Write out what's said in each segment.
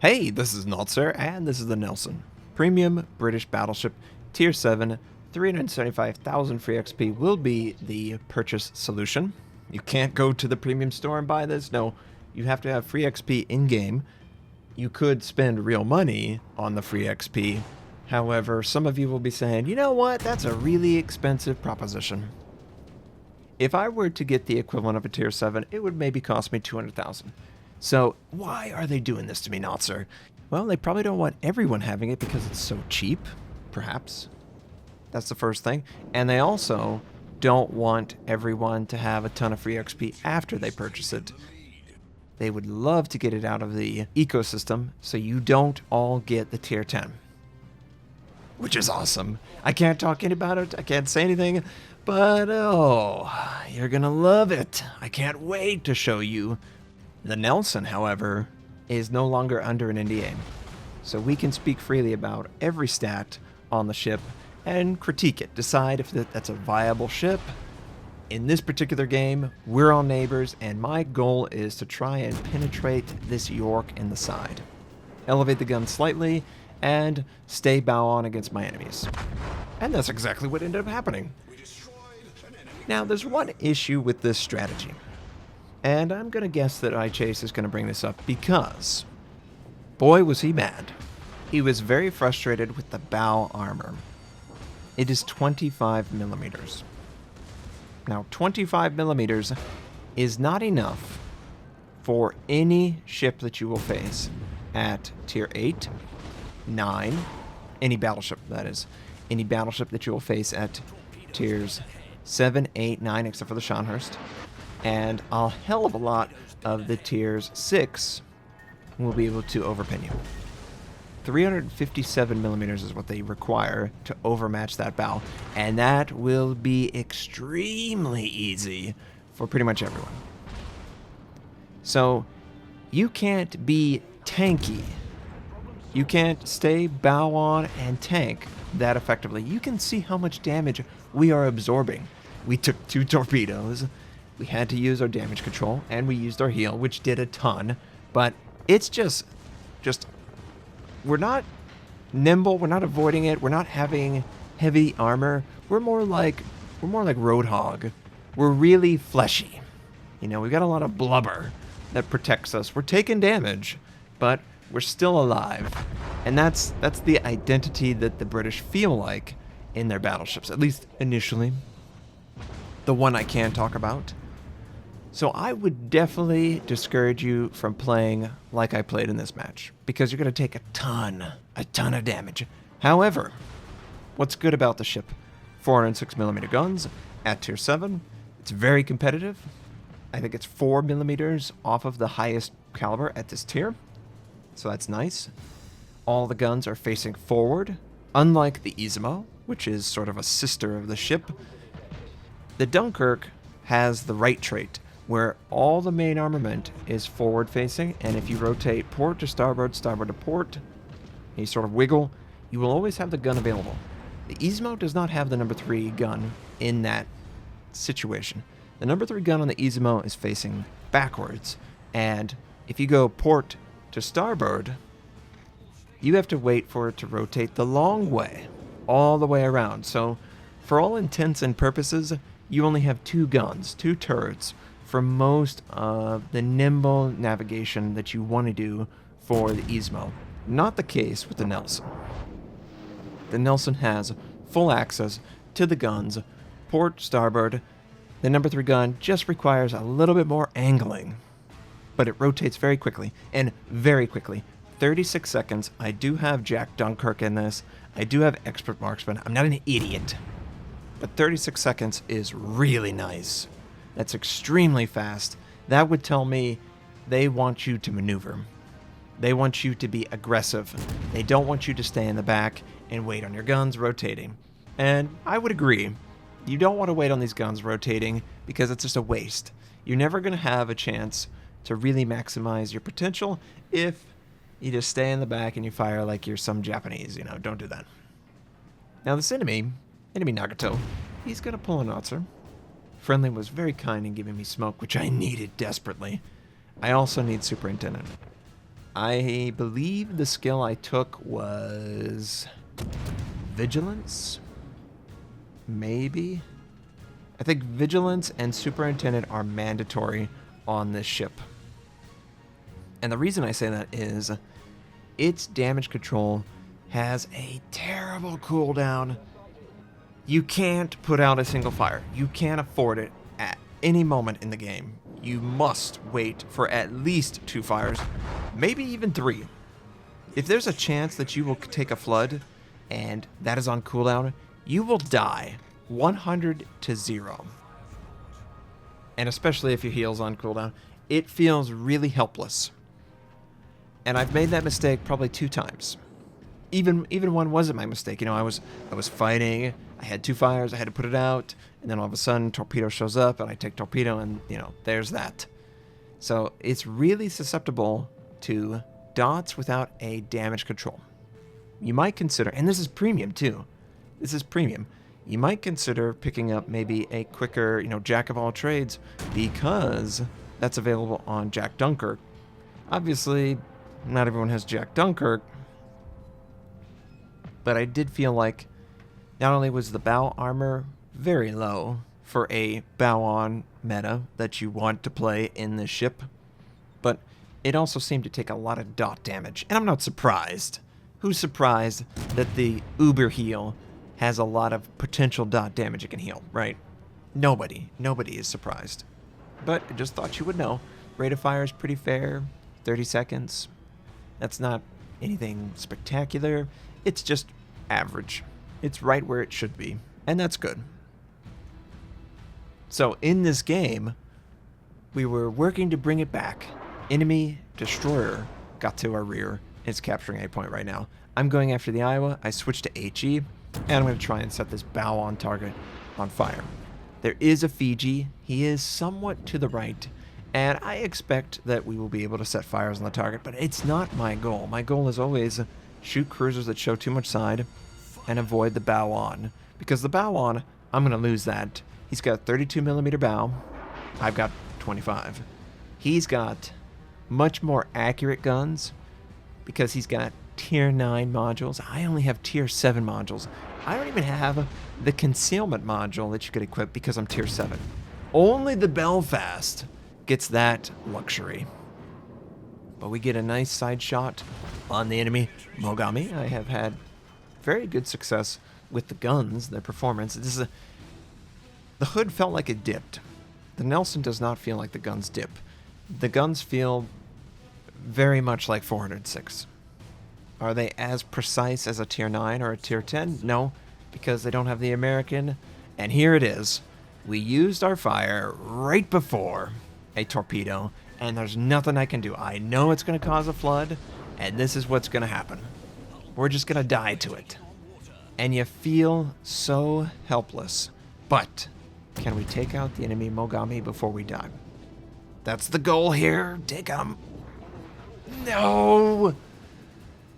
Hey, this is Notser, and this is the Nelson. Premium British Battleship, Tier 7, 375,000 free XP will be the purchase solution. You can't go to the premium store and buy this. No, you have to have free XP in-game. You could spend real money on the free XP. However, some of you will be saying, you know what, that's a really expensive proposition. If I were to get the equivalent of a Tier 7, it would maybe cost me 200,000. So why are they doing this to me, Notser? Well, they probably don't want everyone having it because it's so cheap, perhaps. That's the first thing. And they also don't want everyone to have a ton of free XP after they purchase it. They would love to get it out of the ecosystem so you don't all get the Tier 10. Which is awesome. I can't talk any about it. I can't say anything. But, oh, you're gonna love it. I can't wait to show you. The Nelson, however, is no longer under an NDA, so we can speak freely about every stat on the ship and critique it, decide if that's a viable ship. In this particular game, we're all neighbors, and my goal is to try and penetrate this York in the side, elevate the gun slightly, and stay bow on against my enemies. And that's exactly what ended up happening. Now, there's one issue with this strategy. And I'm going to guess that iChase is going to bring this up because, boy, was he mad. He was very frustrated with the bow armor. It is 25 millimeters. Now, 25 millimeters is not enough for any ship that you will face at Tier 8, 9, any battleship, that is. Any battleship that you will face at Tiers 7, 8, 9, except for the Scharnhorst. And a hell of a lot of the Tiers 6 will be able to overpin you. 357 millimeters is what they require to overmatch that bow, and that will be extremely easy for pretty much everyone. So you can't be tanky. You can't stay bow on and tank that effectively. You can see how much damage we are absorbing. We took 2 torpedoes. We had to use our damage control, and we used our heal, which did a ton, but it's just we're not nimble, we're not avoiding it, we're not having heavy armor. We're more like Roadhog. We're really fleshy. You know, we've got a lot of blubber that protects us. We're taking damage, but we're still alive. And that's the identity that the British feel like in their battleships, at least initially. The one I can talk about. So I would definitely discourage you from playing like I played in this match, because you're going to take a ton of damage. However, what's good about the ship? 406mm guns at Tier 7. It's very competitive. I think it's 4mm off of the highest caliber at this tier, so that's nice. All the guns are facing forward, unlike the Izumo, which is sort of a sister of the ship. The Dunkirk has the right trait, where all the main armament is forward facing, and if you rotate port to starboard, starboard to port, and you sort of wiggle, you will always have the gun available. The Izumo does not have the number 3 gun in that situation. The number 3 gun on the Izumo is facing backwards, and if you go port to starboard, you have to wait for it to rotate the long way, all the way around. So for all intents and purposes, you only have 2 guns, 2 turrets, for most of the nimble navigation that you want to do for the Izumo. Not the case with the Nelson. The Nelson has full access to the guns, port, starboard. The number 3 gun just requires a little bit more angling, but it rotates very quickly, and very quickly. 36 seconds. I do have Jack Dunkirk in this. I do have expert marksman. I'm not an idiot. But 36 seconds is really nice. That's extremely fast. That would tell me they want you to maneuver. They want you to be aggressive. They don't want you to stay in the back and wait on your guns rotating. And I would agree. You don't want to wait on these guns rotating because it's just a waste. You're never going to have a chance to really maximize your potential if you just stay in the back and you fire like you're some Japanese. You know, don't do that. Now this enemy Nagato, he's going to pull a Notser. Friendly was very kind in giving me smoke, which I needed desperately. I also need Superintendent. I believe the skill I took was Vigilance? Maybe? I think Vigilance and Superintendent are mandatory on this ship. And the reason I say that is its damage control has a terrible cooldown. You can't put out a single fire. You can't afford it at any moment in the game. You must wait for at least 2 fires, maybe even 3. If there's a chance that you will take a flood and that is on cooldown, you will die 100 to 0. And especially if your heal's on cooldown, it feels really helpless. And I've made that mistake probably 2 times. Even one wasn't my mistake. You know, I was fighting. I had 2 fires. I had to put it out, and then all of a sudden, torpedo shows up, and I take torpedo, and you know, there's that. So it's really susceptible to dots without a damage control. You might consider, and this is premium too. This is premium. You might consider picking up maybe a quicker, you know, jack of all trades, because that's available on Jack Dunkirk. Obviously, not everyone has Jack Dunkirk. But I did feel like not only was the bow armor very low for a bow-on meta that you want to play in this ship, but it also seemed to take a lot of dot damage. And I'm not surprised. Who's surprised that the Uber heal has a lot of potential dot damage it can heal, right? Nobody. Nobody is surprised. But I just thought you would know. Rate of fire is pretty fair. 30 seconds. That's not anything spectacular. It's just average. It's right where it should be, and that's good. So in this game, we were working to bring it back. Enemy destroyer got to our rear. It's capturing a point right now. I'm going after the Iowa. I switched to HE, and I'm going to try and set this bow on target on fire. There is a Fiji. He is somewhat to the right, and I expect that we will be able to set fires on the target, but it's not my goal. My goal is always shoot cruisers that show too much side and avoid the bow on. Because the bow on, I'm going to lose that. He's got 32mm bow. I've got 25. He's got much more accurate guns because he's got tier 9 modules. I only have tier 7 modules. I don't even have the concealment module that you could equip because I'm tier 7. Only the Belfast gets that luxury. But we get a nice side shot on the enemy Mogami. I have had very good success with the guns, their performance. The hood felt like it dipped. The Nelson does not feel like the guns dip. The guns feel very much like 406. Are they as precise as a tier 9 or a tier 10? No, because they don't have the American. And here it is. We used our fire right before a torpedo, and there's nothing I can do. I know it's going to cause a flood, and this is what's going to happen. We're just going to die to it. And you feel so helpless. But can we take out the enemy Mogami before we die? That's the goal here. Take him. No!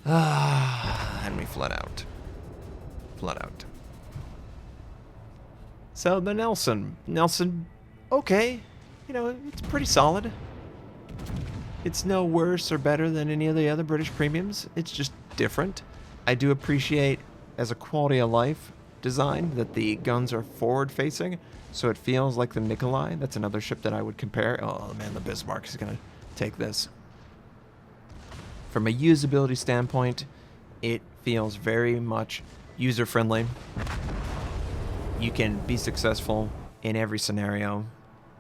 And we flood out. Flood out. So the Nelson, okay. You know, it's pretty solid. It's no worse or better than any of the other British premiums. It's just different. I do appreciate, as a quality of life design, that the guns are forward facing, so it feels like the Nikolai. That's another ship that I would compare. Oh man, the Bismarck is gonna take this. From a usability standpoint, it feels very much user-friendly. You can be successful in every scenario.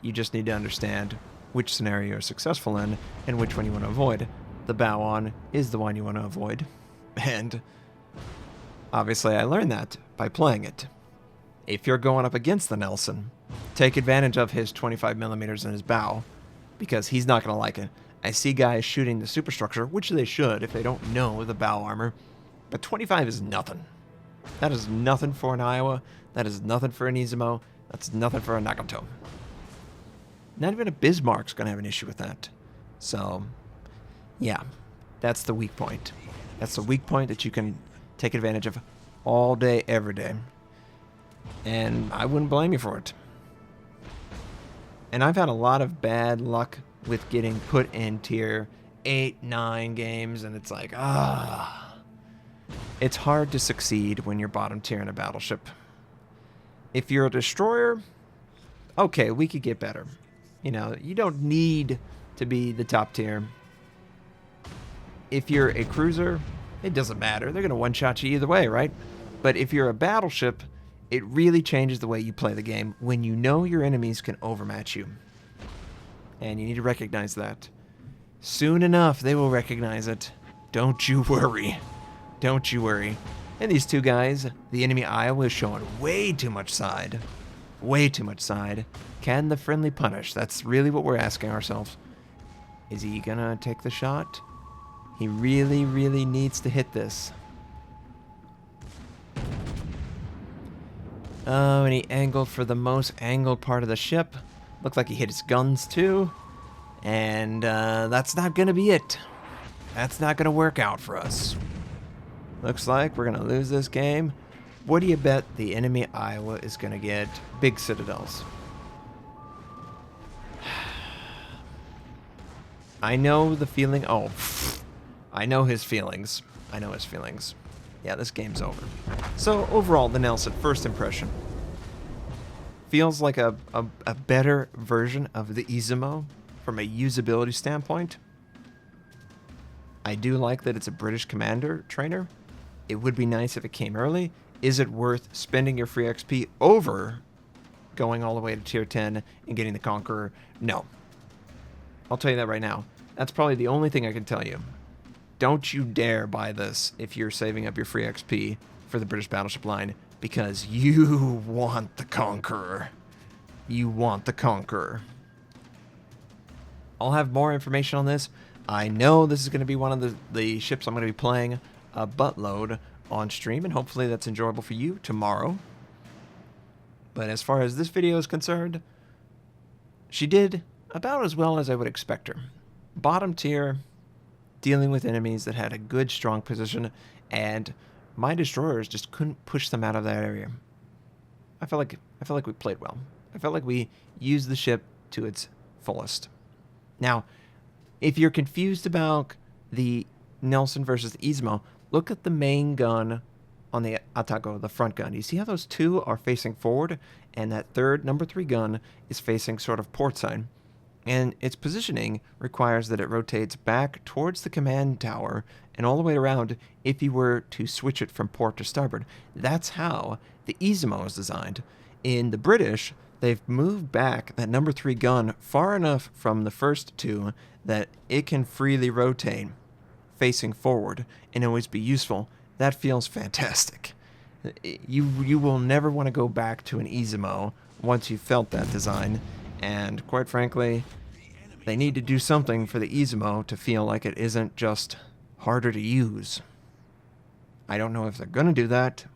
You just need to understand which scenario you're successful in and which one you want to avoid. The bow on is the one you want to avoid. And obviously I learned that by playing it. If you're going up against the Nelson, take advantage of his 25mm in his bow, because he's not going to like it. I see guys shooting the superstructure, which they should if they don't know the bow armor, but 25 is nothing. That is nothing for an Iowa. That is nothing for an Izumo. That's nothing for a Nagato. Not even a Bismarck's going to have an issue with that. So, yeah, that's the weak point. That's the weak point that you can take advantage of all day, every day. And I wouldn't blame you for it. And I've had a lot of bad luck with getting put in tier 8, 9 games, and it's like, It's hard to succeed when you're bottom tier in a battleship. If you're a destroyer, okay, we could get better. You know, you don't need to be the top tier. If you're a cruiser, it doesn't matter. They're going to one-shot you either way, right? But if you're a battleship, it really changes the way you play the game when you know your enemies can overmatch you. And you need to recognize that. Soon enough, they will recognize it. Don't you worry. Don't you worry. And these two guys, the enemy Iowa is showing way too much side. Way too much side. Can the friendly punish? That's really what we're asking ourselves. Is he gonna take the shot? He really, really needs to hit this. Oh, and he angled for the most angled part of the ship. Looked like he hit his guns too. And that's not gonna be it. That's not gonna work out for us. Looks like we're gonna lose this game. What do you bet the enemy Iowa is gonna get? Big citadels. I know the feeling. Oh, I know his feelings. I know his feelings. Yeah, this game's over. So overall, the Nelson first impression feels like a better version of the Izumo from a usability standpoint. I do like that it's a British commander trainer. It would be nice if it came early. Is it worth spending your free XP over going all the way to tier 10 and getting the Conqueror? No. I'll tell you that right now. That's probably the only thing I can tell you. Don't you dare buy this if you're saving up your free XP for the British Battleship line, because you want the Conqueror. You want the Conqueror. I'll have more information on this. I know this is going to be one of the ships I'm going to be playing a buttload on stream, and hopefully that's enjoyable for you tomorrow. But as far as this video is concerned, she did about as well as I would expect her. Bottom tier, dealing with enemies that had a good, strong position, and my destroyers just couldn't push them out of that area. I felt like we played well. I felt like we used the ship to its fullest. Now, if you're confused about the Nelson versus the Izumo, look at the main gun on the Atago, the front gun. You see how those two are facing forward, and that third, number 3 gun is facing sort of port side. And its positioning requires that it rotates back towards the command tower and all the way around if you were to switch it from port to starboard. That's how the Izumo is designed. In the British, they've moved back that number 3 gun far enough from the first two that it can freely rotate facing forward and always be useful. That feels fantastic. You will never want to go back to an Izumo once you've felt that design. And quite frankly, they need to do something for the Izumo to feel like it isn't just harder to use. I don't know if they're going to do that,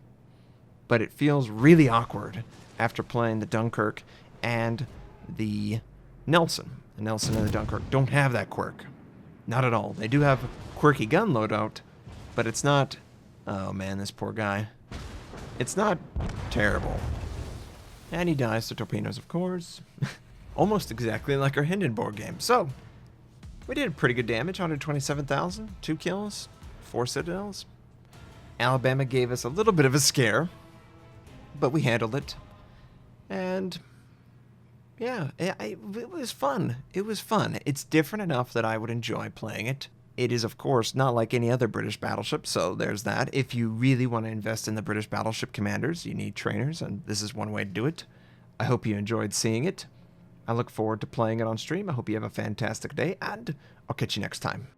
but it feels really awkward after playing the Dunkirk and the Nelson. The Nelson and the Dunkirk don't have that quirk. Not at all. They do have quirky gun loadout, but it's not... Oh man, this poor guy. It's not terrible. And he dies to torpedoes, of course. Almost exactly like our Hindenburg game. So, we did pretty good damage, 127,000, 2 kills, 4 citadels. Alabama gave us a little bit of a scare, but we handled it. And, yeah, it was fun. It was fun. It's different enough that I would enjoy playing it. It is, of course, not like any other British battleship, so there's that. If you really want to invest in the British battleship commanders, you need trainers, and this is one way to do it. I hope you enjoyed seeing it. I look forward to playing it on stream. I hope you have a fantastic day, and I'll catch you next time.